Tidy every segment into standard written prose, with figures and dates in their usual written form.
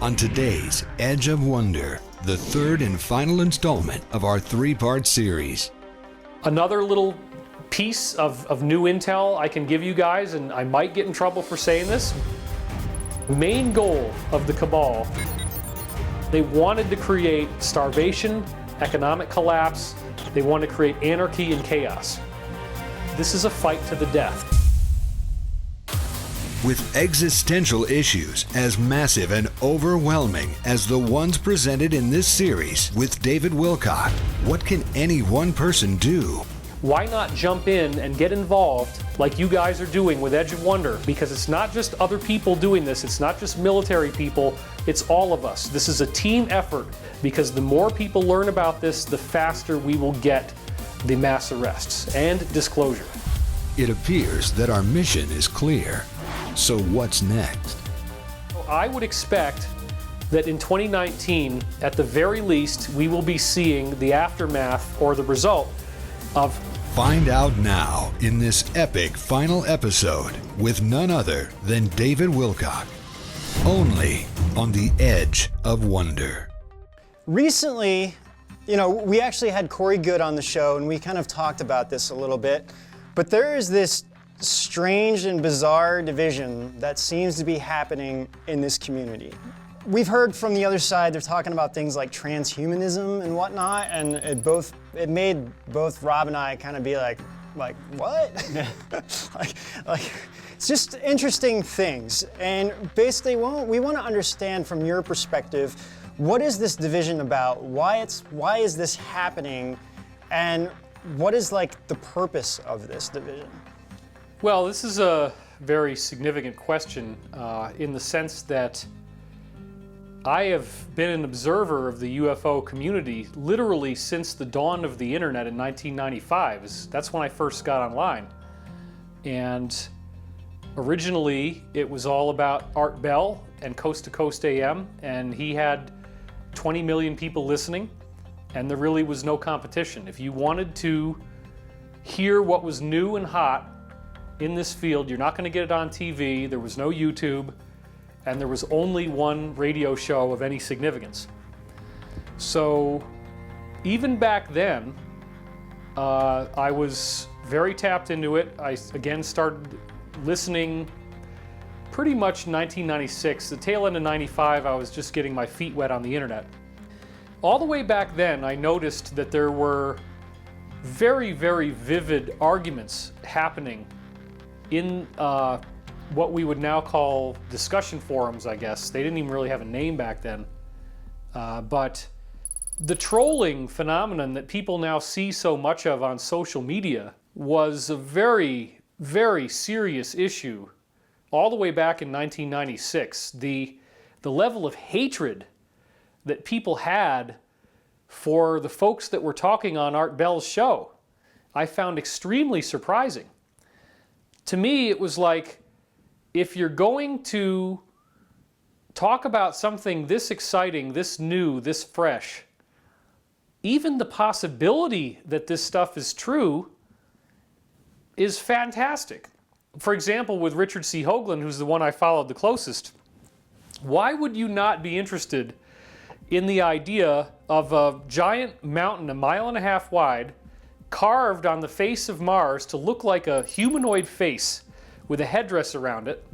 on today's Edge of Wonder, the third and final installment of our three-part series. Another little piece of new intel I can give you guys, and I might get in trouble for saying this. Main goal of the Cabal, they wanted to create starvation, economic collapse. They wanted to create anarchy and chaos. This is a fight to the death. With existential issues as massive and overwhelming as the ones presented in this series with David Wilcock, what can any one person do? Why not jump in and get involved like you guys are doing with Edge of Wonder? Because it's not just other people doing this, it's not just military people, it's all of us. This is a team effort, because the more people learn about this, the faster we will get the mass arrests and disclosure. It appears that our mission is clear. So what's next? I would expect that in 2019, at the very least, we will be seeing the aftermath or the result of. Find out now in this epic final episode with none other than David Wilcock. Only on the Edge of Wonder. Recently, we actually had Corey Good on the show, and we kind of talked about this a little bit, but there is this strange and bizarre division that seems to be happening in this community. We've heard from the other side, they're talking about things like transhumanism and whatnot, and it made both Rob and I kind of be like what? like it's just interesting things. And basically we want to understand from your perspective, what is this division about? Why is this happening? And what is like the purpose of this division? Well, this is a very significant question in the sense that I have been an observer of the UFO community literally since the dawn of the internet in 1995. That's when I first got online. And originally it was all about Art Bell and Coast to Coast AM, and he had 20 million people listening, and there really was no competition. If you wanted to hear what was new and hot in this field, you're not going to get it on TV. There was no YouTube, and there was only one radio show of any significance. So even back then, I was very tapped into it. I again started listening pretty much 1996. The tail end of 95, I was just getting my feet wet on the internet. All the way back then, I noticed that there were very, very vivid arguments happening in what we would now call discussion forums, I guess. They didn't even really have a name back then. But the trolling phenomenon that people now see so much of on social media was a very, very serious issue all the way back in 1996. The level of hatred that people had for the folks that were talking on Art Bell's show, I found extremely surprising. To me, it was like, if you're going to talk about something this exciting, this new, this fresh, even the possibility that this stuff is true is fantastic. For example, with Richard C. Hoagland, who's the one I followed the closest, why would you not be interested in the idea of a giant mountain 1.5 miles wide, carved on the face of Mars to look like a humanoid face with a headdress around it?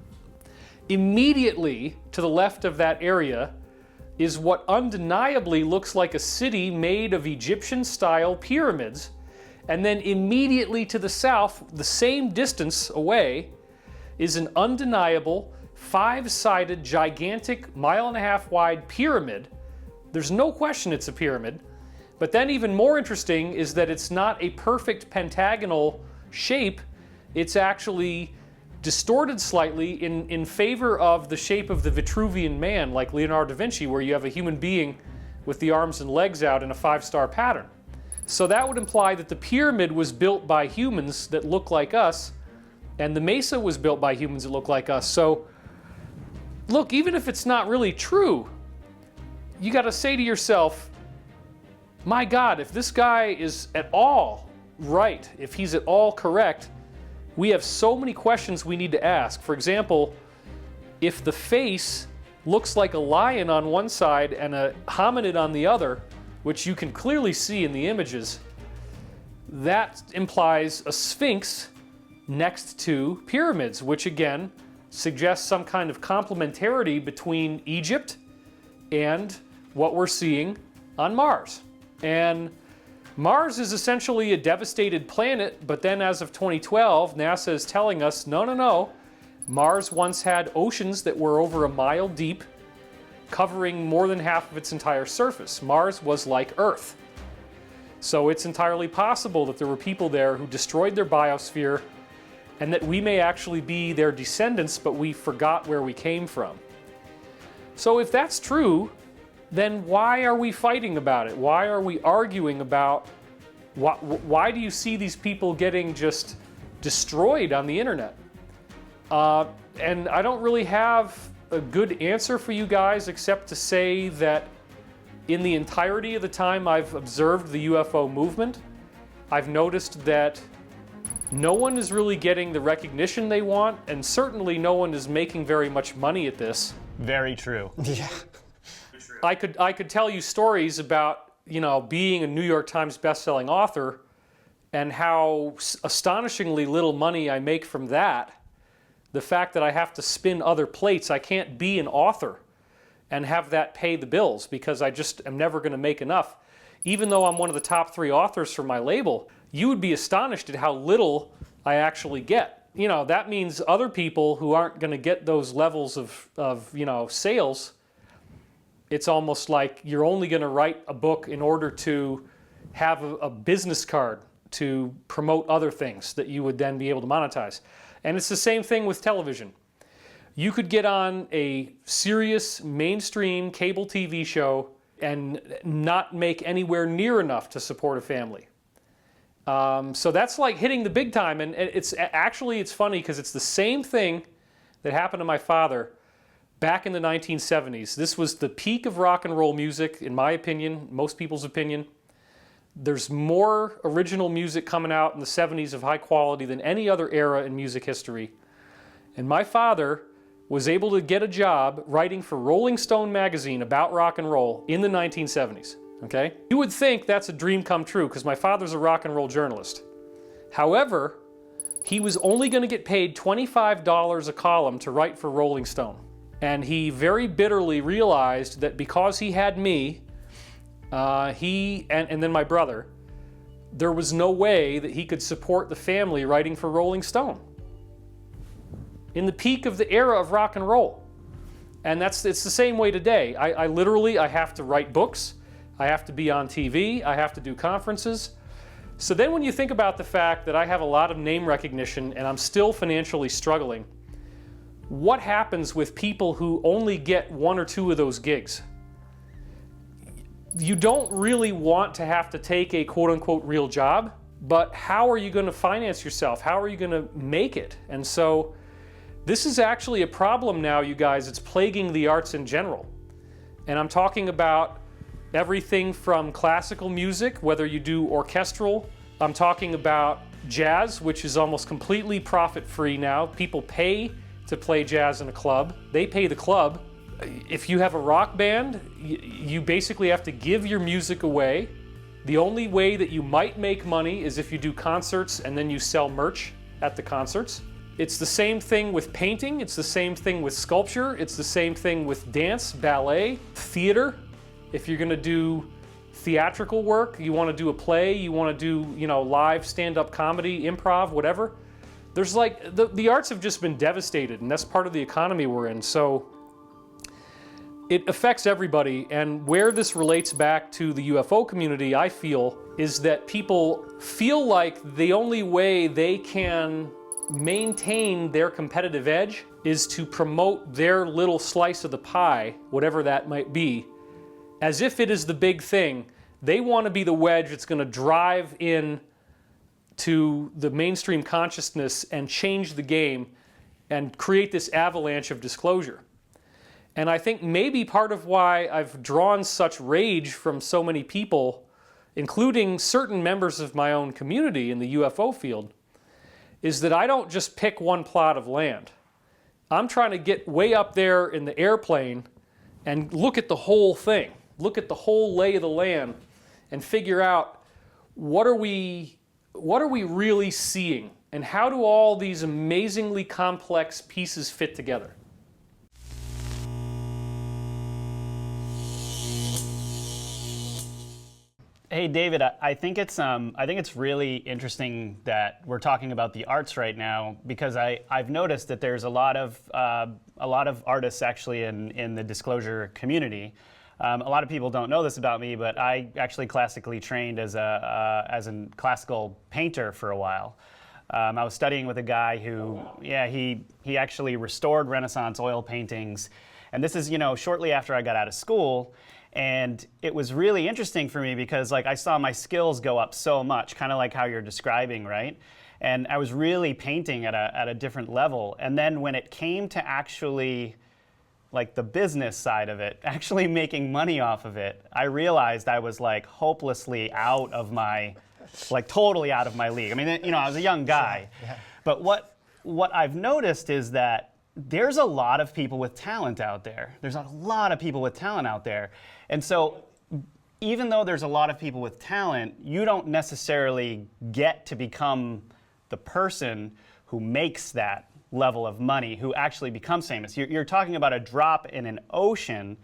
Immediately to the left of that area is what undeniably looks like a city made of Egyptian-style pyramids, and then immediately to the south, the same distance away, is an undeniable 5-sided gigantic 1.5 miles wide pyramid. There's no question it's a pyramid. But then even more interesting is that it's not a perfect pentagonal shape. It's actually distorted slightly in favor of the shape of the Vitruvian Man, like Leonardo da Vinci, where you have a human being with the arms and legs out in a 5-star pattern. So that would imply that the pyramid was built by humans that look like us, and the mesa was built by humans that look like us. So look, even if it's not really true, you got to say to yourself, my God, if this guy is at all right, if he's at all correct, we have so many questions we need to ask. For example, if the face looks like a lion on one side and a hominid on the other, which you can clearly see in the images, that implies a sphinx next to pyramids, which again suggests some kind of complementarity between Egypt and what we're seeing on Mars. And Mars is essentially a devastated planet, but then as of 2012, NASA is telling us, no, Mars once had oceans that were over a mile deep, covering more than half of its entire surface. Mars was like Earth. So it's entirely possible that there were people there who destroyed their biosphere and that we may actually be their descendants, but we forgot where we came from. So if that's true, then why are we fighting about it? Why are we arguing about, why do you see these people getting just destroyed on the internet? And I don't really have a good answer for you guys except to say that in the entirety of the time I've observed the UFO movement, I've noticed that no one is really getting the recognition they want, and certainly no one is making very much money at this. Very true. Yeah. I could tell you stories about, being a New York Times bestselling author and how astonishingly little money I make from that. The fact that I have to spin other plates, I can't be an author and have that pay the bills because I just am never going to make enough. Even though I'm one of the top 3 authors for my label, you would be astonished at how little I actually get. That means other people who aren't going to get those levels of sales, it's almost like you're only going to write a book in order to have a business card to promote other things that you would then be able to monetize. And it's the same thing with television. You could get on a serious mainstream cable TV show and not make anywhere near enough to support a family. So that's like hitting the big time, and it's funny because it's the same thing that happened to my father back in the 1970s. This was the peak of rock and roll music, in my opinion, most people's opinion. There's more original music coming out in the 70s of high quality than any other era in music history. And my father was able to get a job writing for Rolling Stone magazine about rock and roll in the 1970s, okay? You would think that's a dream come true because my father's a rock and roll journalist. However, he was only going to get paid $25 a column to write for Rolling Stone. And he very bitterly realized that because he had me, he and then my brother, there was no way that he could support the family writing for Rolling Stone in the peak of the era of rock and roll. And it's the same way today. I literally have to write books, I have to be on TV, I have to do conferences. So then when you think about the fact that I have a lot of name recognition and I'm still financially struggling, what happens with people who only get 1 or 2 of those gigs? You don't really want to have to take a quote-unquote real job, but how are you going to finance yourself? How are you going to make it? And so this is actually a problem now, you guys. It's plaguing the arts in general. And I'm talking about everything from classical music, whether you do orchestral. I'm talking about jazz, which is almost completely profit-free now. People pay to play jazz in a club. They pay the club. If you have a rock band, you basically have to give your music away. The only way that you might make money is if you do concerts and then you sell merch at the concerts. It's the same thing with painting. It's the same thing with sculpture. It's the same thing with dance, ballet, theater. If you're going to do theatrical work, you want to do a play, you want to do, live stand-up comedy, improv, whatever. There's the arts have just been devastated, and that's part of the economy we're in. So it affects everybody, and where this relates back to the UFO community, I feel, is that people feel like the only way they can maintain their competitive edge is to promote their little slice of the pie, whatever that might be, as if it is the big thing. They want to be the wedge that's going to drive in to the mainstream consciousness and change the game and create this avalanche of disclosure. And I think maybe part of why I've drawn such rage from so many people, including certain members of my own community in the UFO field, is that I don't just pick one plot of land. I'm trying to get way up there in the airplane and look at the whole thing, look at the whole lay of the land, and figure out what are we really seeing, and how do all these amazingly complex pieces fit together? Hey David, I think it's really interesting that we're talking about the arts right now, because I've noticed that there's a lot of artists actually in the disclosure community. A lot of people don't know this about me, but I actually classically trained as a classical painter for a while. I was studying with a guy who, he actually restored Renaissance oil paintings, and this is, shortly after I got out of school. And it was really interesting for me because I saw my skills go up so much, kind of like how you're describing, right? And I was really painting at a different level. And then when it came to actually the business side of it, actually making money off of it, I realized I was hopelessly out of my, totally out of my league. I mean, I was a young guy. Yeah. But what I've noticed is that there's a lot of people with talent out there. There's a lot of people with talent out there. And so even though there's a lot of people with talent, you don't necessarily get to become the person who makes that level of money, who actually becomes famous. You're talking about a drop in an ocean.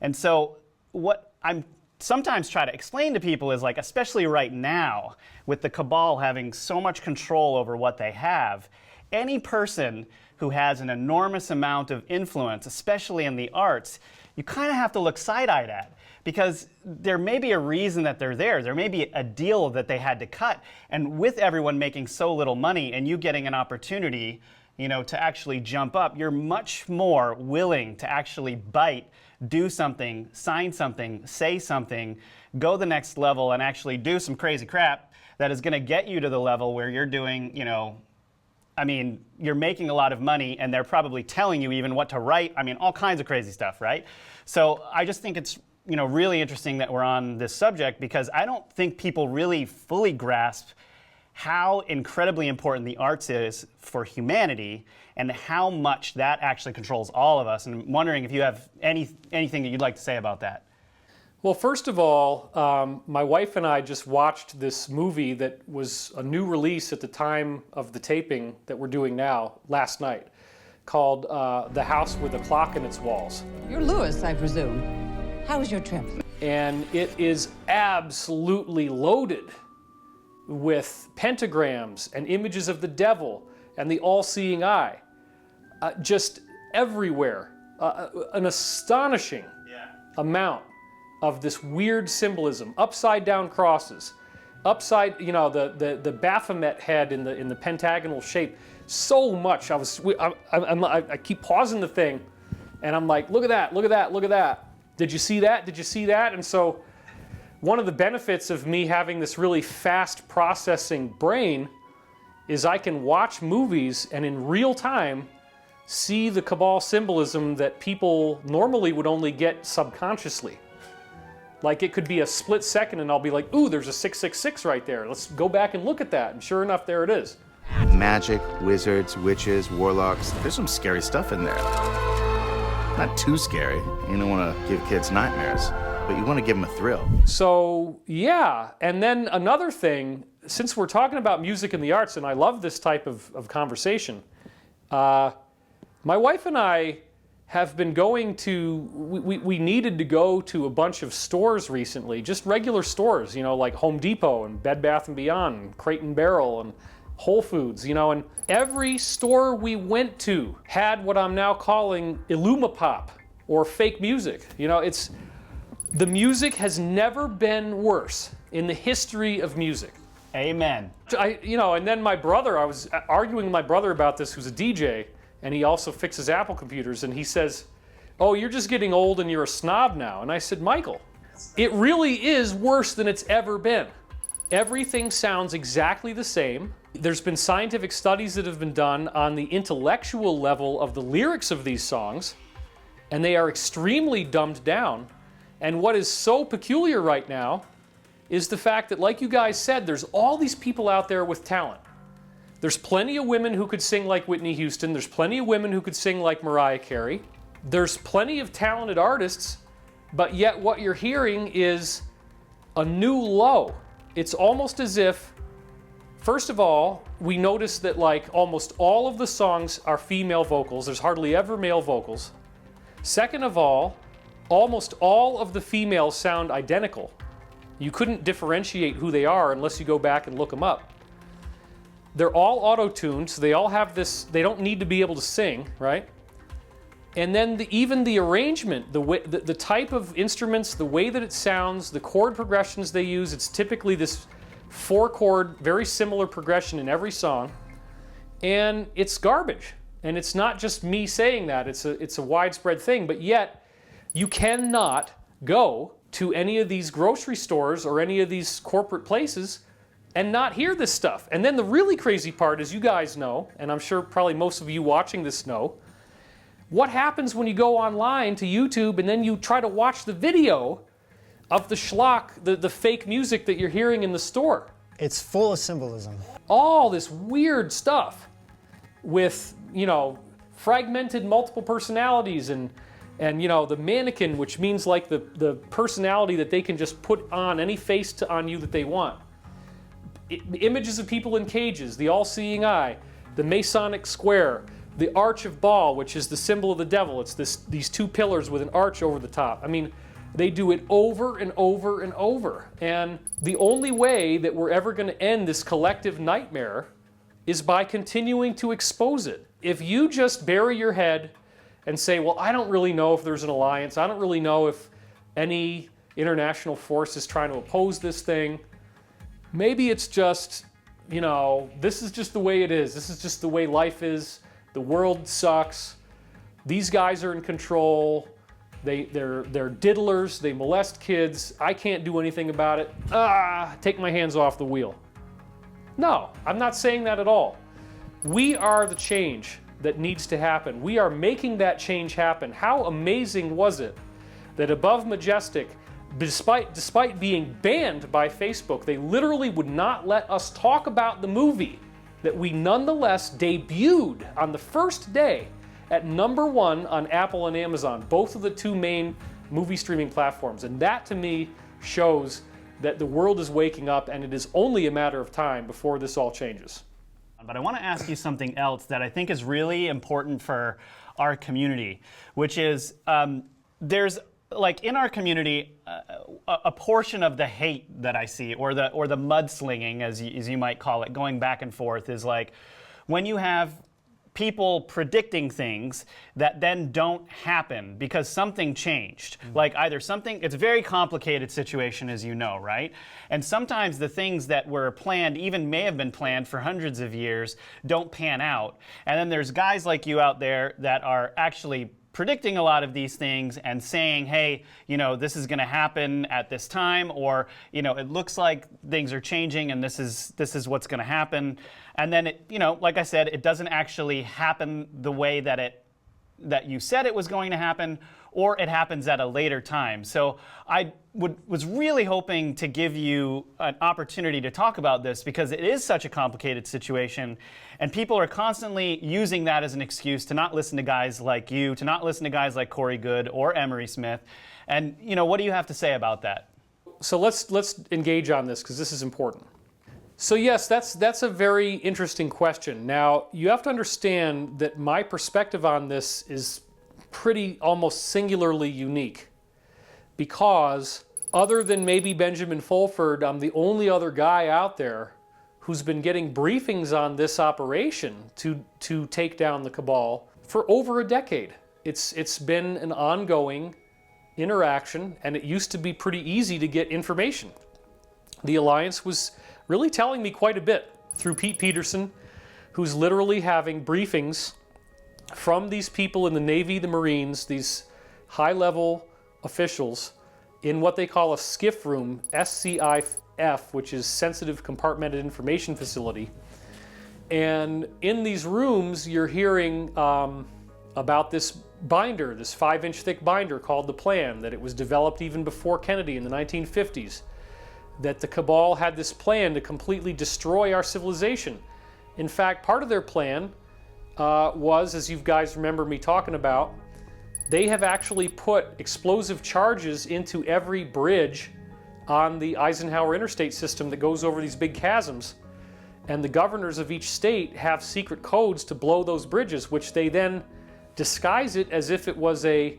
And so what I'm sometimes try to explain to people is especially right now, with the Cabal having so much control over what they have, any person who has an enormous amount of influence, especially in the arts, you kind of have to look side-eyed at, because there may be a reason that they're there. There may be a deal that they had to cut. And with everyone making so little money and you getting an opportunity, to actually jump up, you're much more willing to actually bite, do something, sign something, say something, go the next level and actually do some crazy crap that is going to get you to the level where you're doing, you're making a lot of money and they're probably telling you even what to write. All kinds of crazy stuff, right? So I just think it's, really interesting that we're on this subject, because I don't think people really fully grasp how incredibly important the arts is for humanity and how much that actually controls all of us. And I'm wondering if you have anything that you'd like to say about that. Well, first of all, my wife and I just watched this movie that was a new release at the time of the taping that we're doing now, last night, called The House with a Clock in Its Walls. You're Lewis, I presume. How was your trip? And it is absolutely loaded with pentagrams and images of the devil and the all-seeing eye, just everywhere. An astonishing amount of this weird symbolism, upside down crosses, the Baphomet head in the pentagonal shape. So much. I keep pausing the thing, and I'm like, look at that, look at that, look at that. Did you see that? Did you see that? And so one of the benefits of me having this really fast processing brain is I can watch movies and in real time see the Cabal symbolism that people normally would only get subconsciously. It could be a split second and I'll be like, ooh, there's a 666 right there. Let's go back and look at that. And sure enough, there it is. Magic, wizards, witches, warlocks. There's some scary stuff in there. Not too scary. You don't want to give kids nightmares, but you want to give them a thrill. So, yeah. And then another thing, since we're talking about music and the arts, and I love this type of conversation, my wife and I have been going to, we needed to go to a bunch of stores recently, just regular stores, like Home Depot and Bed Bath & Beyond, and Crate and Barrel and Whole Foods, and every store we went to had what I'm now calling Illumipop or fake music. The music has never been worse in the history of music. Amen. And then my brother, I was arguing with my brother about this, who's a DJ, and he also fixes Apple computers, and he says, oh, you're just getting old and you're a snob now. And I said, Michael, it really is worse than it's ever been. Everything sounds exactly the same. There's been scientific studies that have been done on the intellectual level of the lyrics of these songs, and they are extremely dumbed down. And what is so peculiar right now is the fact that, like you guys said, there's all these people out there with talent. There's plenty of women who could sing like Whitney Houston. There's plenty of women who could sing like Mariah Carey. There's plenty of talented artists, but yet what you're hearing is a new low. It's almost as if, first of all, we notice that like almost all of the songs are female vocals. There's hardly ever male vocals. Second of all, almost all of the females sound identical. You couldn't differentiate who they are unless you go back and look them up. They're all auto-tuned, so they all have this, they don't need to be able to sing, right? And then even the arrangement, the type of instruments, the way that it sounds, the chord progressions they use, it's typically this 4-chord, very similar progression in every song, and it's garbage. And it's not just me saying that, it's a widespread thing, but yet you cannot go to any of these grocery stores or any of these corporate places and not hear this stuff. And then the really crazy part, as you guys know, and I'm sure probably most of you watching this know, what happens when you go online to YouTube and then you try to watch the video of the schlock, the fake music that you're hearing in the store? It's full of symbolism. All this weird stuff with, you know, fragmented multiple personalities and you know, the mannequin, which means like the personality that they can just put on any face on you that they want. Images of people in cages, the all-seeing eye, the Masonic square, the arch of Baal, which is the symbol of the devil. It's these two pillars with an arch over the top. I mean, they do it over and over and over. And the only way that we're ever going to end this collective nightmare is by continuing to expose it. If you just bury your head and say, well, I don't really know if there's an alliance, I don't really know if any international force is trying to oppose this thing, maybe it's just, you know, this is just the way it is. This is just the way life is. The world sucks. These guys are in control. They're diddlers. They molest kids. I can't do anything about it. Take my hands off the wheel. No, I'm not saying that at all. We are the change that needs to happen. We are making that change happen. How amazing was it that Above Majestic, despite being banned by Facebook, they literally would not let us talk about the movie that we nonetheless debuted on the first day at #1 on Apple and Amazon, both of the two main movie streaming platforms. And that to me shows that the world is waking up, and it is only a matter of time before this all changes. But I want to ask you something else that I think is really important for our community, which is there's like in our community a portion of the hate that I see, or the mudslinging, as you might call it, going back and forth, is like when you have people predicting things that then don't happen because something changed. Like either something, it's a very complicated situation, as you know, right? And sometimes the things that were planned, even may have been planned for hundreds of years, don't pan out. And then there's guys like you out there that are actually predicting a lot of these things and saying, hey, you know, this is going to happen at this time, or, you know, it looks like things are changing and this is what's going to happen. And then it, you know, like I said, it doesn't actually happen the way that you said it was going to happen, or it happens at a later time. So I was really hoping to give you an opportunity to talk about this, because it is such a complicated situation, and people are constantly using that as an excuse to not listen to guys like you, to not listen to guys like Corey Goode or Emery Smith. And, you know, what do you have to say about that? So let's engage on this, because this is important. So yes, that's a very interesting question. Now, you have to understand that my perspective on this is pretty almost singularly unique, because other than maybe Benjamin Fulford, I'm the only other guy out there who's been getting briefings on this operation to take down the Cabal for over a decade. It's been an ongoing interaction, and it used to be pretty easy to get information. The Alliance was really telling me quite a bit through Pete Peterson, who's literally having briefings from these people in the Navy, the Marines, these high-level officials, in what they call a SCIF room, SCIF, which is Sensitive Compartmented Information Facility. And in these rooms, you're hearing about this binder, this 5-inch thick binder called the Plan, that it was developed even before Kennedy in the 1950s, that the Cabal had this plan to completely destroy our civilization. In fact, part of their plan was, as you guys remember me talking about, they have actually put explosive charges into every bridge on the Eisenhower interstate system that goes over these big chasms. And the governors of each state have secret codes to blow those bridges, which they then disguise it as if it was a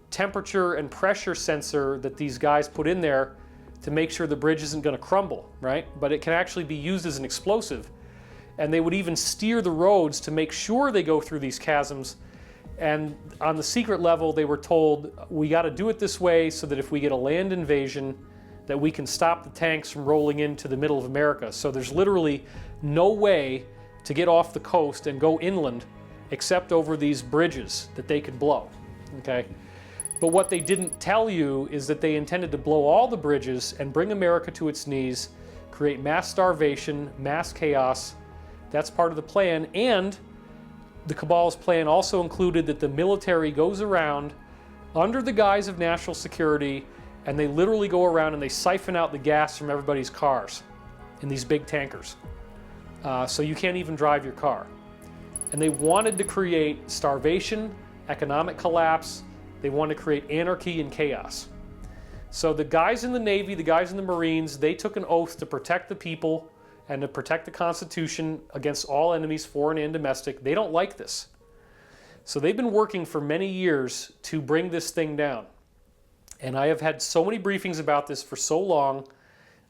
temperature and pressure sensor that these guys put in there to make sure the bridge isn't going to crumble, right? But it can actually be used as an explosive. And they would even steer the roads to make sure they go through these chasms. And on the secret level, they were told, we got to do it this way so that if we get a land invasion, that we can stop the tanks from rolling into the middle of America. So there's literally no way to get off the coast and go inland except over these bridges that they could blow, okay? But what they didn't tell you is that they intended to blow all the bridges and bring America to its knees, create mass starvation, mass chaos. That's part of the plan. And the Cabal's plan also included that the military goes around under the guise of national security, and they literally go around and they siphon out the gas from everybody's cars in these big tankers. So you can't even drive your car. And they wanted to create starvation, economic collapse. They wanted to create anarchy and chaos. So the guys in the Navy, the guys in the Marines, they took an oath to protect the people and to protect the Constitution against all enemies, foreign and domestic. They don't like this. So they've been working for many years to bring this thing down. And I have had so many briefings about this for so long.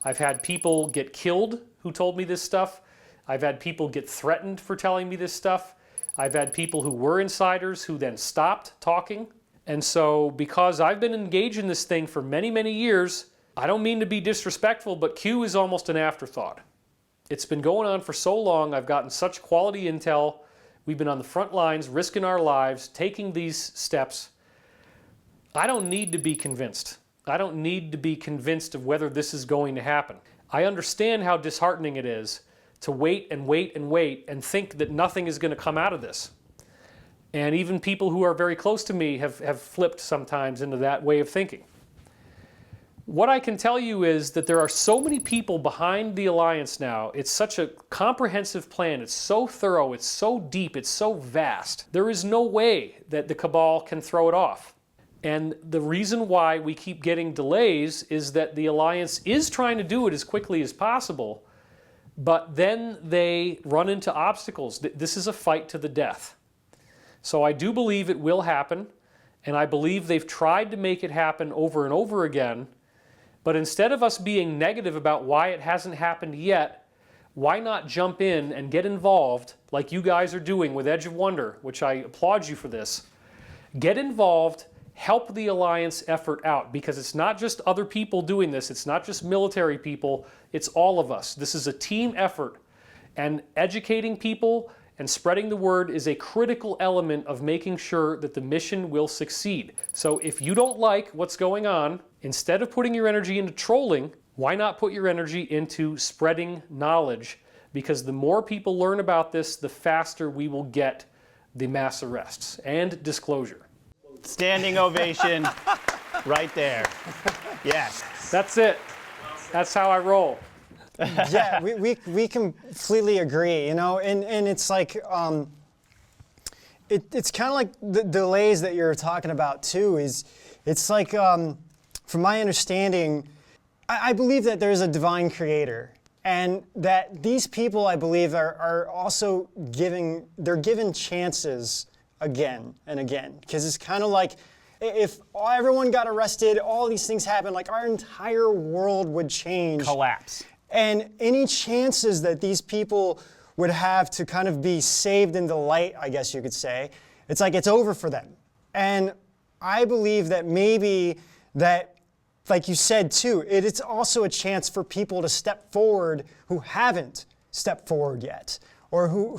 I've had people get killed who told me this stuff. I've had people get threatened for telling me this stuff. I've had people who were insiders who then stopped talking. And so because I've been engaged in this thing for many, many years, I don't mean to be disrespectful, but Q is almost an afterthought. It's been going on for so long. I've gotten such quality intel. We've been on the front lines, risking our lives, taking these steps. I don't need to be convinced. I don't need to be convinced of whether this is going to happen. I understand how disheartening it is to wait and wait and wait and think that nothing is going to come out of this. And even people who are very close to me have flipped sometimes into that way of thinking. What I can tell you is that there are so many people behind the alliance now. It's such a comprehensive plan. It's so thorough. It's so deep. It's so vast. There is no way that the Cabal can throw it off. And the reason why we keep getting delays is that the alliance is trying to do it as quickly as possible, but then they run into obstacles. This is a fight to the death. So I do believe it will happen, and I believe they've tried to make it happen over and over again. But instead of us being negative about why it hasn't happened yet, why not jump in and get involved like you guys are doing with Edge of Wonder, which I applaud you for this. Get involved, help the alliance effort out, because it's not just other people doing this, it's not just military people, it's all of us. This is a team effort, and educating people and spreading the word is a critical element of making sure that the mission will succeed. So if you don't like what's going on, instead of putting your energy into trolling, why not put your energy into spreading knowledge? Because the more people learn about this, the faster we will get the mass arrests and disclosure. Standing ovation right there. Yes. That's it. That's how I roll. Yeah, we completely agree, you know, and it's like, it's kind of like the delays that you're talking about too, it's like, from my understanding, I believe that there's a divine creator, and that these people, I believe, are also given chances again and again, because it's kind of like, if everyone got arrested, all these things happen, like our entire world would change. Collapse. And any chances that these people would have to kind of be saved in the light, I guess you could say, it's like it's over for them. And I believe that maybe that, like you said too, it's also a chance for people to step forward who haven't stepped forward yet, or who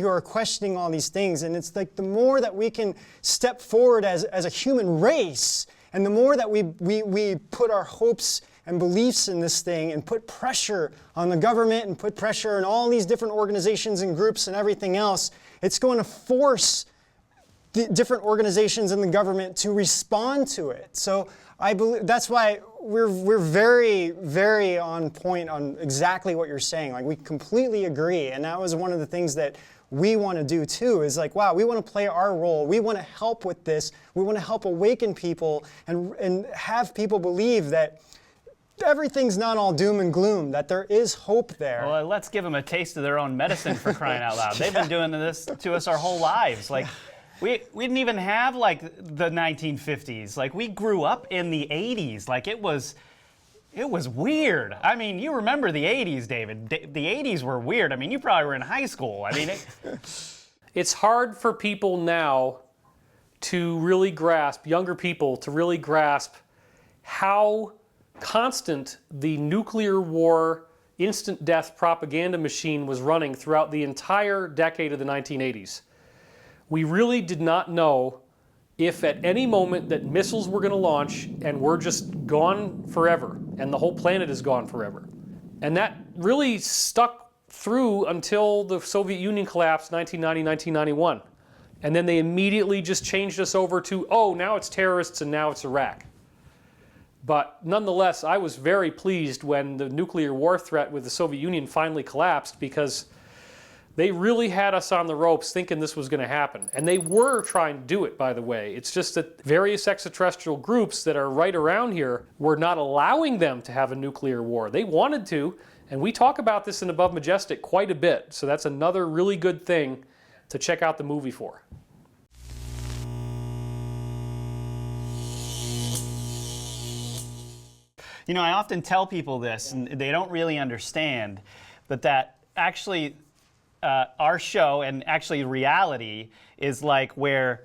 are questioning all these things. And it's like the more that we can step forward as a human race, and the more that we put our hopes and beliefs in this thing and put pressure on the government and put pressure on all these different organizations and groups and everything else, it's going to force the different organizations in the government to respond to it. So I believe that's why we're very, very on point on exactly what you're saying. Like, we completely agree, and that was one of the things that we want to do too, is like, wow, we want to play our role. We want to help with this. We want to help awaken people and have people believe that everything's not all doom and gloom, that there is hope there. Well, let's give them a taste of their own medicine, for crying out loud. They've been doing this to us our whole lives. Like, we didn't even have, like, the 1950s. Like, we grew up in the 80s. Like, it was weird. I mean, you remember the 80s, David. The 80s were weird. I mean, you probably were in high school. I mean, It's hard for people now to really grasp, younger people to really grasp how constant the nuclear war, instant death propaganda machine was running throughout the entire decade of the 1980s. We really did not know if at any moment that missiles were going to launch and we're just gone forever and the whole planet is gone forever. And that really stuck through until the Soviet Union collapsed 1990, 1991. And then they immediately just changed us over to, oh, now it's terrorists and now it's Iraq. But nonetheless, I was very pleased when the nuclear war threat with the Soviet Union finally collapsed, because they really had us on the ropes thinking this was going to happen. And they were trying to do it, by the way. It's just that various extraterrestrial groups that are right around here were not allowing them to have a nuclear war. They wanted to, and we talk about this in Above Majestic quite a bit. So that's another really good thing to check out the movie for. you know, I often tell people this, and they don't really understand, but that actually our show and actually reality is like where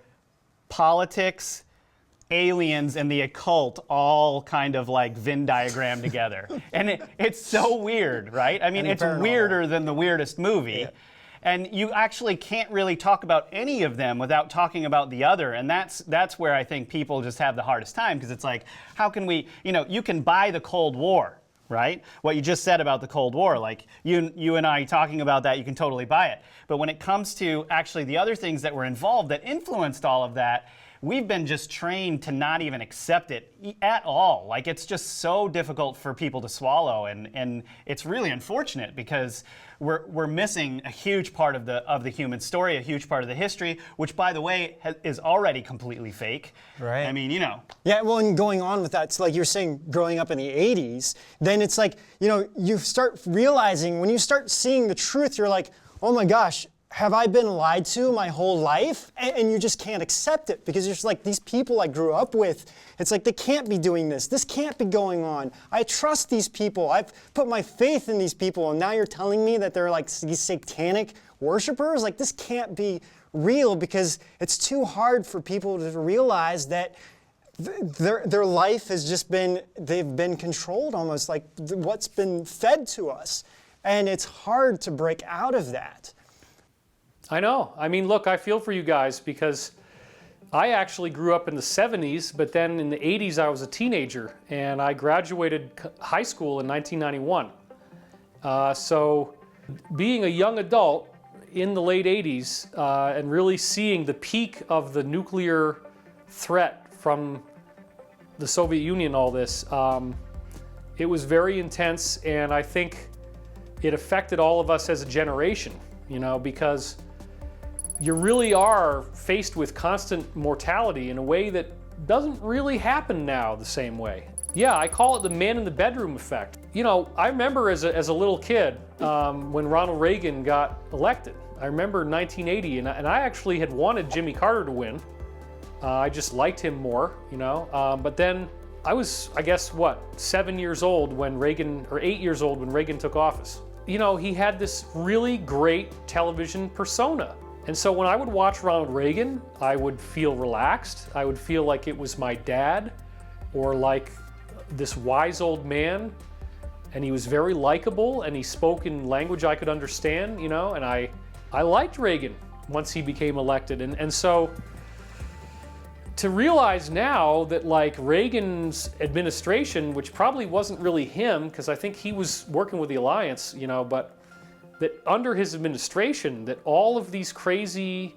politics, aliens, and the occult all kind of like Venn diagram together. And it's so weird, right? I mean, it's weirder than the weirdest movie. Yeah. And you actually can't really talk about any of them without talking about the other. And that's where I think people just have the hardest time, because it's like, how can we, you know, you can buy the Cold War, right? What you just said about the Cold War, like you and I talking about that, you can totally buy it. But when it comes to actually the other things that were involved that influenced all of that, we've been just trained to not even accept it at all. Like, it's just so difficult for people to swallow, and it's really unfortunate, because we're missing a huge part of the human story, a huge part of the history, which, by the way, is already completely fake. Right. I mean, you know. Yeah, well, and going on with that, it's like you're saying, growing up in the 80s, then it's like, you know, you start realizing, when you start seeing the truth, you're like, oh my gosh, have I been lied to my whole life? And you just can't accept it, because you're just like, these people I grew up with, it's like, they can't be doing this. This can't be going on. I trust these people. I've put my faith in these people, and now you're telling me that they're like these satanic worshipers? Like, this can't be real, because it's too hard for people to realize that their life has just been, they've been controlled almost, like what's been fed to us. And it's hard to break out of that. I know. I mean, look, I feel for you guys, because I actually grew up in the 70s, but then in the 80s I was a teenager, and I graduated high school in 1991. So being a young adult in the late 80s and really seeing the peak of the nuclear threat from the Soviet Union, all this, it was very intense, and I think it affected all of us as a generation, you know, because you really are faced with constant mortality in a way that doesn't really happen now the same way. Yeah, I call it the man in the bedroom effect. You know, I remember as a little kid when Ronald Reagan got elected. I remember 1980, and I actually had wanted Jimmy Carter to win. I just liked him more, you know. But then I was, I guess, what, 7 years old when Reagan, or 8 years old when Reagan took office. You know, he had this really great television persona. And so when I would watch Ronald Reagan, I would feel relaxed. I would feel like it was my dad, or like this wise old man. And he was very likable, and he spoke in language I could understand, you know, and I liked Reagan once he became elected. And so to realize now that, like, Reagan's administration, which probably wasn't really him, because I think he was working with the alliance, you know, but that under his administration, that all of these crazy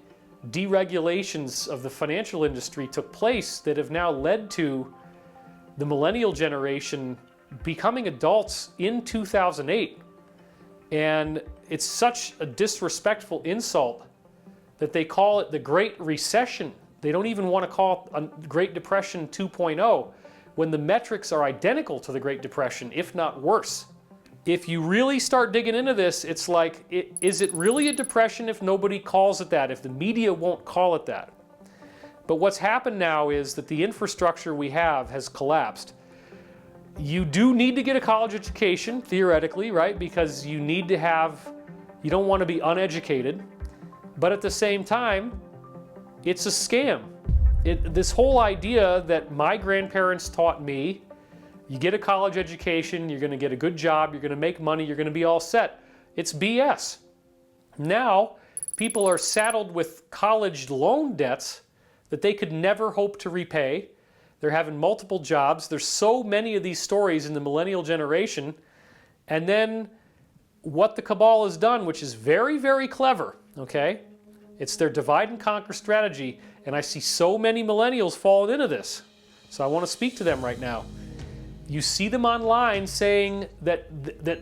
deregulations of the financial industry took place that have now led to the millennial generation becoming adults in 2008. And it's such a disrespectful insult that they call it the Great Recession. They don't even want to call it a Great Depression 2.0 when the metrics are identical to the Great Depression, if not worse. If you really start digging into this, it's like, is it really a depression if nobody calls it that, if the media won't call it that? But what's happened now is that the infrastructure we have has collapsed. You do need to get a college education, theoretically, right? Because you need to have, you don't want to be uneducated. But at the same time, it's a scam. This whole idea that my grandparents taught me, you get a college education, you're going to get a good job, you're going to make money, you're going to be all set. It's BS. Now, people are saddled with college loan debts that they could never hope to repay. They're having multiple jobs. There's so many of these stories in the millennial generation. And then what the cabal has done, which is very, very clever, okay? It's their divide and conquer strategy. And I see so many millennials falling into this. So I want to speak to them right now. You see them online saying that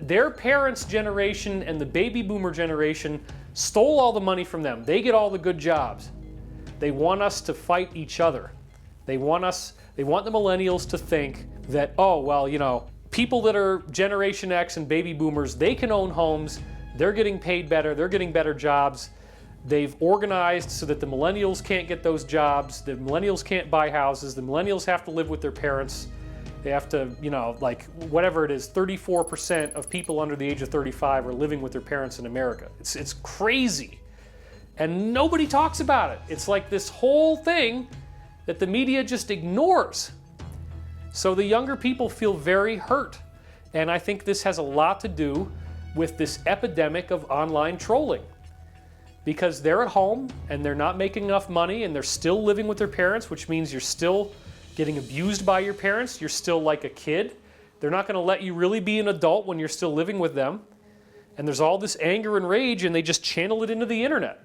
their parents' generation and the baby boomer generation stole all the money from them. They get all the good jobs. They want us to fight each other. They want the millennials to think that, oh, well, you know, people that are Generation X and baby boomers, they can own homes, they're getting paid better, they're getting better jobs. They've organized so that the millennials can't get those jobs, the millennials can't buy houses, the millennials have to live with their parents. They have to, you know, like whatever it is, 34% of people under the age of 35 are living with their parents in America. It's crazy. And nobody talks about it. It's like this whole thing that the media just ignores. So the younger people feel very hurt. And I think this has a lot to do with this epidemic of online trolling. Because they're at home and they're not making enough money and they're still living with their parents, which means you're still getting abused by your parents. You're still like a kid. They're not going to let you really be an adult when you're still living with them. And there's all this anger and rage and they just channel it into the internet.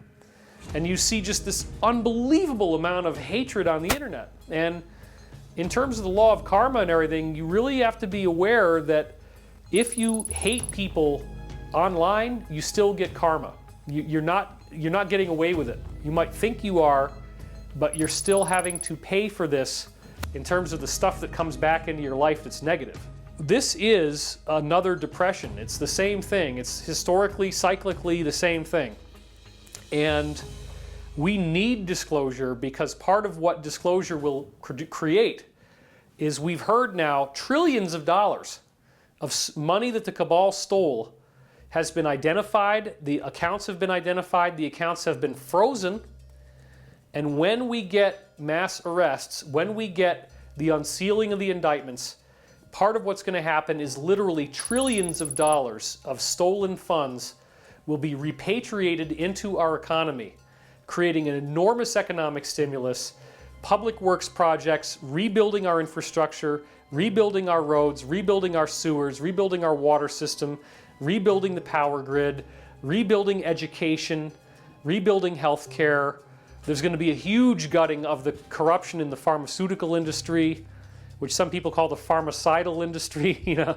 And you see just this unbelievable amount of hatred on the internet. And in terms of the law of karma and everything, you really have to be aware that if you hate people online, you still get karma. You're not getting away with it. You might think you are, but you're still having to pay for this in terms of the stuff that comes back into your life that's negative. This is another depression. It's the same thing. It's historically, cyclically the same thing. And we need disclosure because part of what disclosure will create is we've heard now trillions of dollars of money that the cabal stole has been identified, the accounts have been identified, the accounts have been frozen, and when we get mass arrests, when we get the unsealing of the indictments, part of what's going to happen is literally trillions of dollars of stolen funds will be repatriated into our economy, creating an enormous economic stimulus, public works projects, rebuilding our infrastructure, rebuilding our roads, rebuilding our sewers, rebuilding our water system, rebuilding the power grid, rebuilding education, rebuilding healthcare. There's going to be a huge gutting of the corruption in the pharmaceutical industry, which some people call the pharmacidal industry, you know.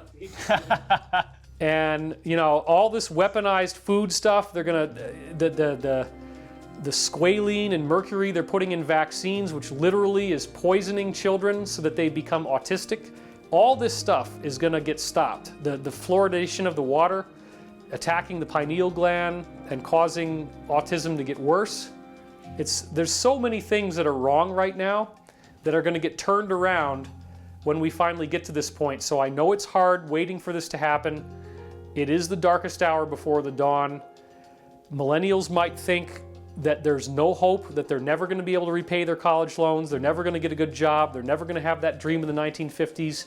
And, you know, all this weaponized food stuff, they're going to, the squalene and mercury they're putting in vaccines, which literally is poisoning children so that they become autistic. All this stuff is going to get stopped. The fluoridation of the water, attacking the pineal gland and causing autism to get worse. There's so many things that are wrong right now that are going to get turned around when we finally get to this point. So I know it's hard waiting for this to happen. It is the darkest hour before the dawn. Millennials might think that there's no hope, that they're never going to be able to repay their college loans, they're never going to get a good job, they're never going to have that dream of the 1950s.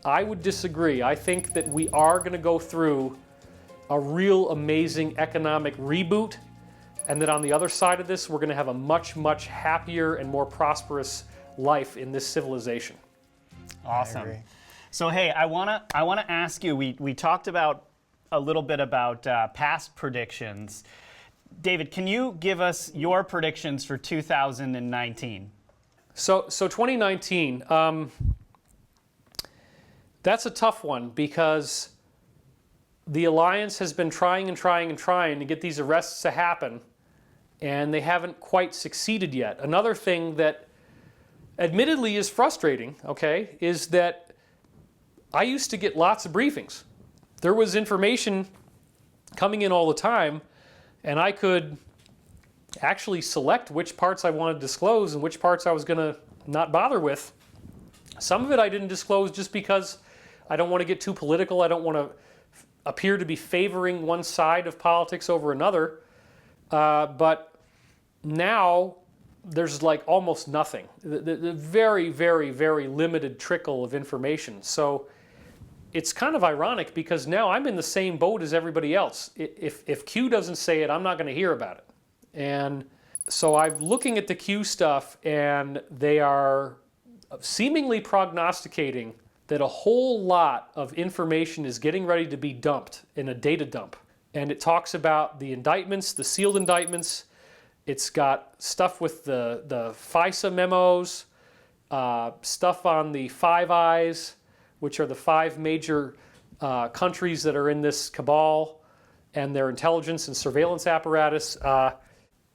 I would disagree. I think that we are going to go through a real amazing economic reboot, and that on the other side of this, we're going to have a much, much happier and more prosperous life in this civilization. Awesome. So hey, I wanna ask you. We talked about a little bit about past predictions. David, can you give us your predictions for 2019? So 2019. That's a tough one because the alliance has been trying to get these arrests to happen, and they haven't quite succeeded yet. Another thing that admittedly is frustrating, okay, is that I used to get lots of briefings. There was information coming in all the time, and I could actually select which parts I wanted to disclose and which parts I was going to not bother with. Some of it I didn't disclose just because I don't want to get too political. I don't want to appear to be favoring one side of politics over another. But now there's like almost nothing. The very, very, very limited trickle of information. So it's kind of ironic because now I'm in the same boat as everybody else. If Q doesn't say it, I'm not going to hear about it. And so I'm looking at the Q stuff, and they are seemingly prognosticating that a whole lot of information is getting ready to be dumped in a data dump. And it talks about the indictments, the sealed indictments. It's got stuff with the FISA memos, stuff on the Five Eyes, which are the 5 major countries that are in this cabal, and their intelligence and surveillance apparatus.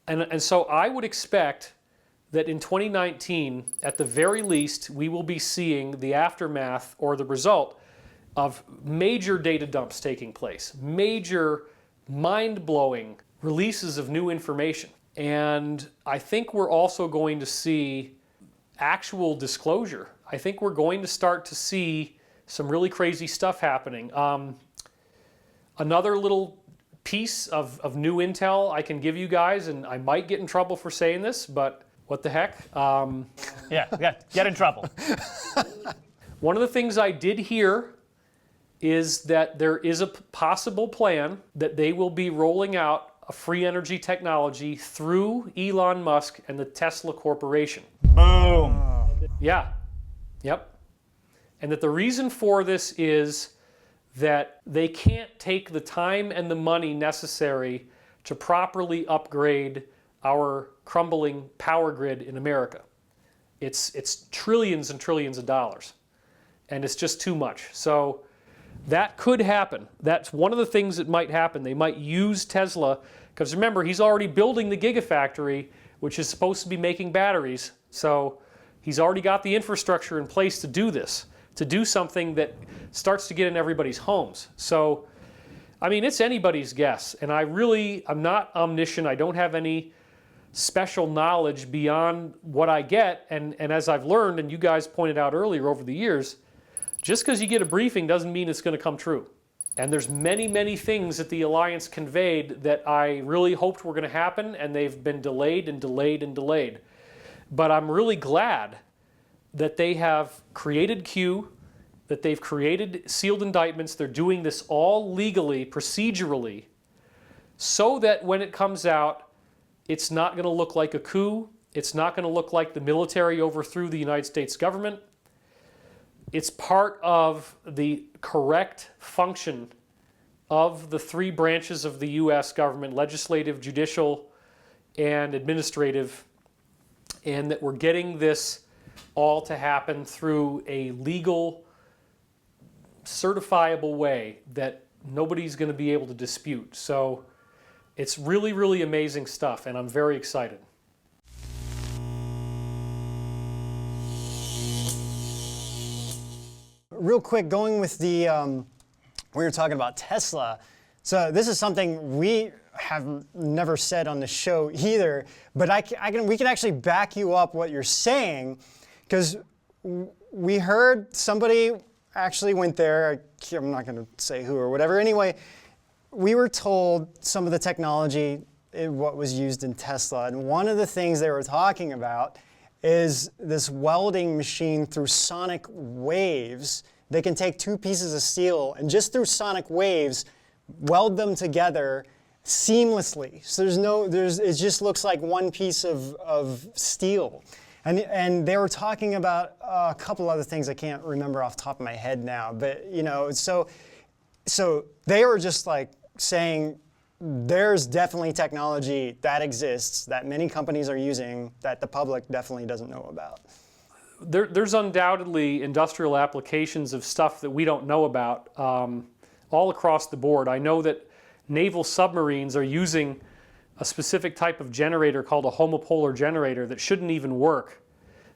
And so I would expect that in 2019, at the very least, we will be seeing the aftermath or the result of major data dumps taking place, major mind-blowing releases of new information. And I think we're also going to see actual disclosure. I think we're going to start to see some really crazy stuff happening. Another little piece of new intel I can give you guys, and I might get in trouble for saying this, but what the heck? Yeah, get in trouble. One of the things I did hear is that there is a possible plan that they will be rolling out a free energy technology through Elon Musk and the Tesla Corporation. Boom. Yeah, yep. And that the reason for this is that they can't take the time and the money necessary to properly upgrade our crumbling power grid in America. It's trillions and trillions of dollars, and it's just too much. So that could happen. That's one of the things that might happen. They might use Tesla, because remember, he's already building the Gigafactory, which is supposed to be making batteries. So he's already got the infrastructure in place to do this, to do something that starts to get in everybody's homes. So, I mean, it's anybody's guess. And I'm not omniscient. I don't have any special knowledge beyond what I get. And as I've learned, and you guys pointed out earlier over the years, just because you get a briefing doesn't mean it's going to come true. And there's many, many things that the Alliance conveyed that I really hoped were going to happen, and they've been delayed and delayed and delayed. But I'm really glad that they have created Q, that they've created sealed indictments. They're doing this all legally, procedurally, so that when it comes out, it's not going to look like a coup. It's not going to look like the military overthrew the United States government. It's part of the correct function of the 3 branches of the U.S. government, legislative, judicial, and administrative, and that we're getting this all to happen through a legal, certifiable way that nobody's going to be able to dispute. So it's really, really amazing stuff, and I'm very excited. Real quick, going with the, we were talking about Tesla. So this is something we have never said on the show either, but we can actually back you up what you're saying, because we heard somebody actually went there. I'm not going to say who or whatever. Anyway, we were told some of the technology, what was used in Tesla, and one of the things they were talking about is this welding machine through sonic waves. They can take 2 pieces of steel and just through sonic waves weld them together seamlessly. So it just looks like one piece of steel. And they were talking about a couple other things I can't remember off the top of my head now. But so they were just like saying there's definitely technology that exists that many companies are using that the public definitely doesn't know about. there's undoubtedly industrial applications of stuff that we don't know about all across the board. I know that naval submarines are using a specific type of generator called a homopolar generator that shouldn't even work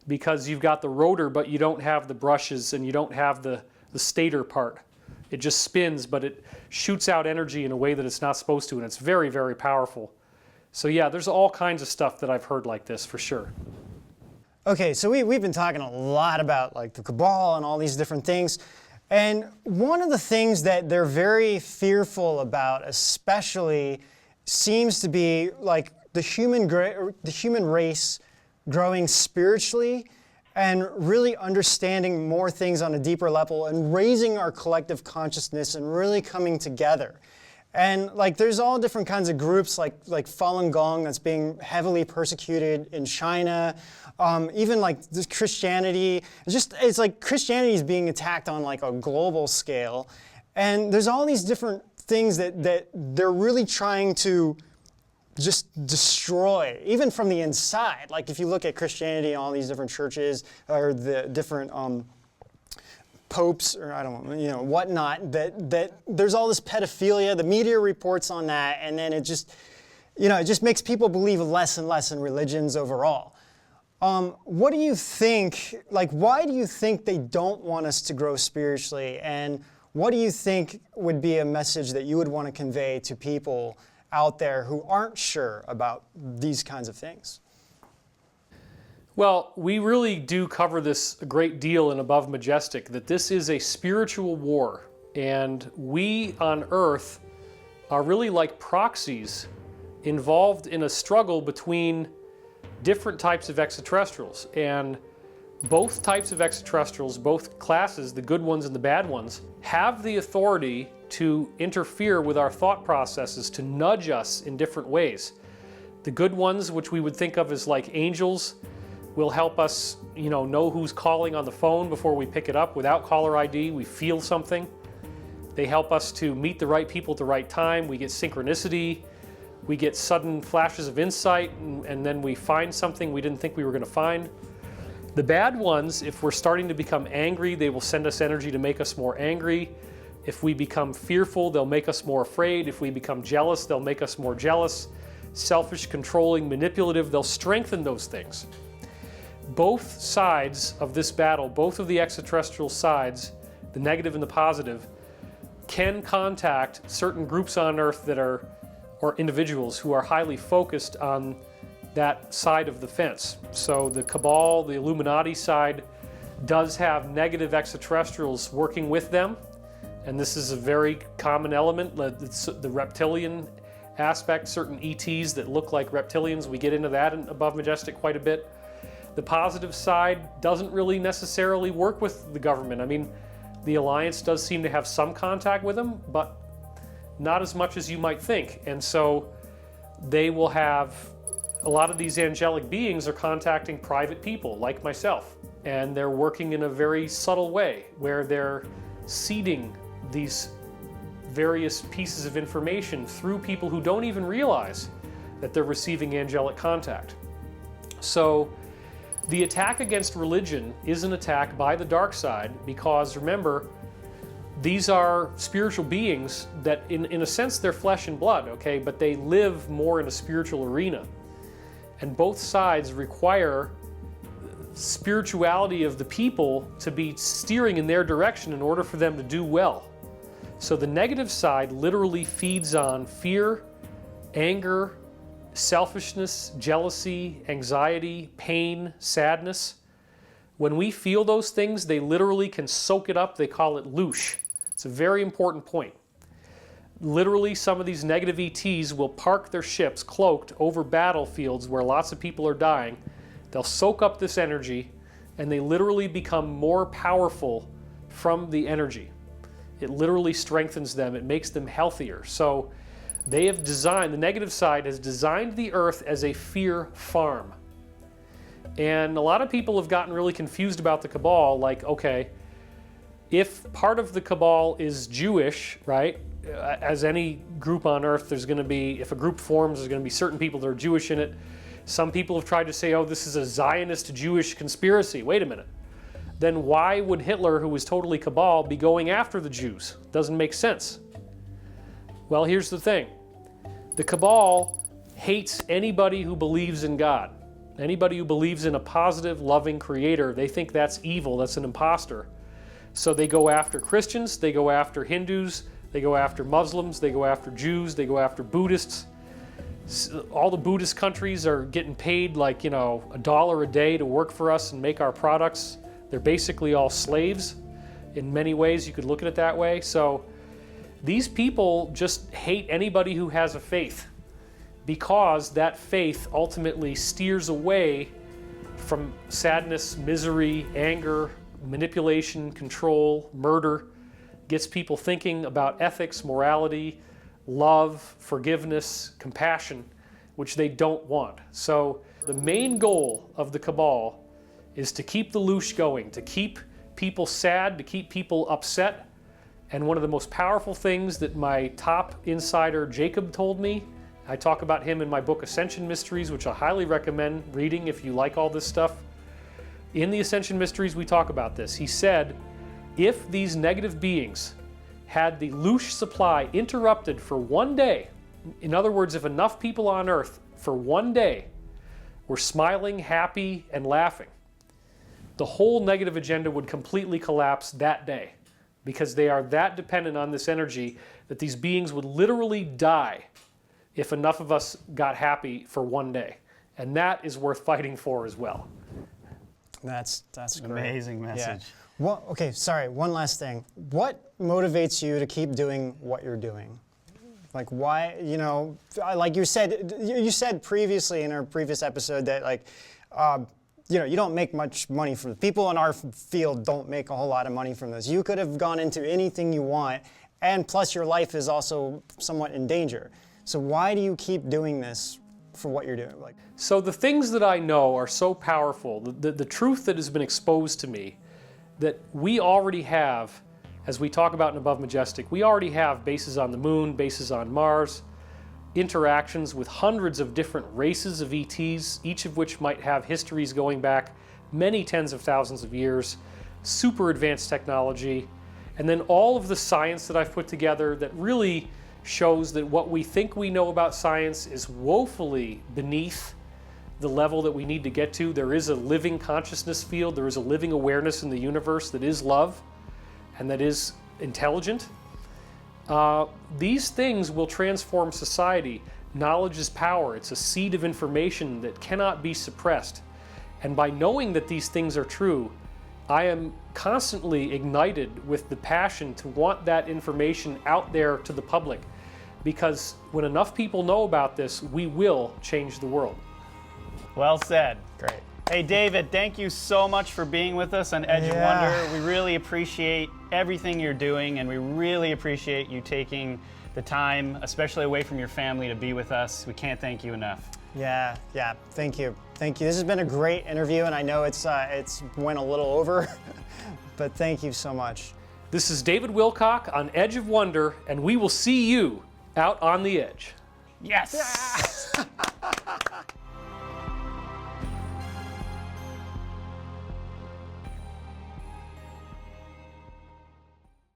because you've got the rotor but you don't have the brushes and you don't have the stator part. It just spins, but it shoots out energy in a way that it's not supposed to, and it's very, very powerful. So yeah, there's all kinds of stuff that I've heard like this for sure. Okay, so we've been talking a lot about like the Cabal and all these different things. And one of the things that they're very fearful about especially seems to be like the human race growing spiritually and really understanding more things on a deeper level and raising our collective consciousness and really coming together. And like there's all different kinds of groups like Falun Gong that's being heavily persecuted in China. Even like this Christianity, it's like Christianity is being attacked on like a global scale. And there's all these different things that they're really trying to just destroy, even from the inside. Like if you look at Christianity, all these different churches or the different popes or I don't know, whatnot, that there's all this pedophilia, the media reports on that, and then it just makes people believe less and less in religions overall. What do you think, like why do you think they don't want us to grow spiritually, and what do you think would be a message that you would want to convey to people out there who aren't sure about these kinds of things? Well, we really do cover this a great deal in Above Majestic, that this is a spiritual war, and we on Earth are really like proxies involved in a struggle between different types of extraterrestrials. And both types of extraterrestrials, both classes, the good ones and the bad ones, have the authority to interfere with our thought processes, to nudge us in different ways. The good ones, which we would think of as like angels, will help us, know who's calling on the phone before we pick it up without caller ID. We feel something. They help us to meet the right people at the right time. We get synchronicity. We get sudden flashes of insight, and then we find something we didn't think we were going to find. The bad ones, if we're starting to become angry, they will send us energy to make us more angry. If we become fearful, they'll make us more afraid. If we become jealous, they'll make us more jealous. Selfish, controlling, manipulative, they'll strengthen those things. Both sides of this battle, both of the extraterrestrial sides, the negative and the positive, can contact certain groups on Earth that are, or individuals who are highly focused on that side of the fence. So the Cabal, the Illuminati side, does have negative extraterrestrials working with them, and this is a very common element. It's the reptilian aspect, certain ETs that look like reptilians. We get into that in Above Majestic quite a bit. The positive side doesn't really necessarily work with the government. I mean, the Alliance does seem to have some contact with them, but not as much as you might think. And so they will have, a lot of these angelic beings are contacting private people like myself, and they're working in a very subtle way where they're seeding these various pieces of information through people who don't even realize that they're receiving angelic contact. So the attack against religion is an attack by the dark side, because remember, these are spiritual beings that in a sense they're flesh and blood, okay, but they live more in a spiritual arena. And both sides require spirituality of the people to be steering in their direction in order for them to do well. So the negative side literally feeds on fear, anger, selfishness, jealousy, anxiety, pain, sadness. When we feel those things, they literally can soak it up. They call it loosh. It's a very important point. Literally, some of these negative ETs will park their ships cloaked over battlefields where lots of people are dying. They'll soak up this energy, and they literally become more powerful from the energy. It literally strengthens them. It makes them healthier. So they have designed, the negative side has designed the Earth as a fear farm. And a lot of people have gotten really confused about the Cabal, like, okay, if part of the Cabal is Jewish, right, as any group on Earth, there's going to be, if a group forms, there's going to be certain people that are Jewish in it. Some people have tried to say, oh, this is a Zionist Jewish conspiracy. Wait a minute. Then why would Hitler, who was totally Cabal, be going after the Jews? Doesn't make sense. Well, here's the thing. The Cabal hates anybody who believes in God. Anybody who believes in a positive, loving creator, they think that's evil, that's an imposter. So they go after Christians, they go after Hindus, they go after Muslims, they go after Jews, they go after Buddhists. All the Buddhist countries are getting paid like, $1 a day to work for us and make our products. They're basically all slaves. In many ways, you could look at it that way. So these people just hate anybody who has a faith, because that faith ultimately steers away from sadness, misery, anger, manipulation, control, murder, gets people thinking about ethics, morality, love, forgiveness, compassion, which they don't want. So the main goal of the Cabal is to keep the loosh going, to keep people sad, to keep people upset. And one of the most powerful things that my top insider, Jacob, told me, I talk about him in my book, Ascension Mysteries, which I highly recommend reading if you like all this stuff. In the Ascension Mysteries, we talk about this. He said, if these negative beings had the loosh supply interrupted for one day, in other words, if enough people on Earth for one day were smiling, happy, and laughing, the whole negative agenda would completely collapse that day, because they are that dependent on this energy that these beings would literally die if enough of us got happy for one day. And that is worth fighting for as well. That's great. Amazing message. Yeah. Well, okay, sorry, one last thing. What motivates you to keep doing what you're doing? Like why, like you said previously in our previous episode that you don't make much money from it. People in our field don't make a whole lot of money from this. You could have gone into anything you want, and plus your life is also somewhat in danger. So why do you keep doing this for what you're doing? So the things that I know are so powerful, the truth that has been exposed to me, that we already have, as we talk about in Above Majestic, we already have bases on the moon, bases on Mars, interactions with hundreds of different races of ETs, each of which might have histories going back many tens of thousands of years, super advanced technology, and then all of the science that I've put together that really shows that what we think we know about science is woefully beneath the level that we need to get to. There is a living consciousness field, there is a living awareness in the universe that is love and that is intelligent. These things will transform society. Knowledge is power. It's a seed of information that cannot be suppressed. And by knowing that these things are true, I am constantly ignited with the passion to want that information out there to the public. Because when enough people know about this, we will change the world. Well said. Great. Hey, David, thank you so much for being with us on Edge of Wonder. We really appreciate everything you're doing, and we really appreciate you taking the time, especially away from your family, to be with us. We can't thank you enough. Yeah, thank you. Thank you. This has been a great interview, and I know it's went a little over, but thank you so much. This is David Wilcock on Edge of Wonder, and we will see you out on the edge. Yes!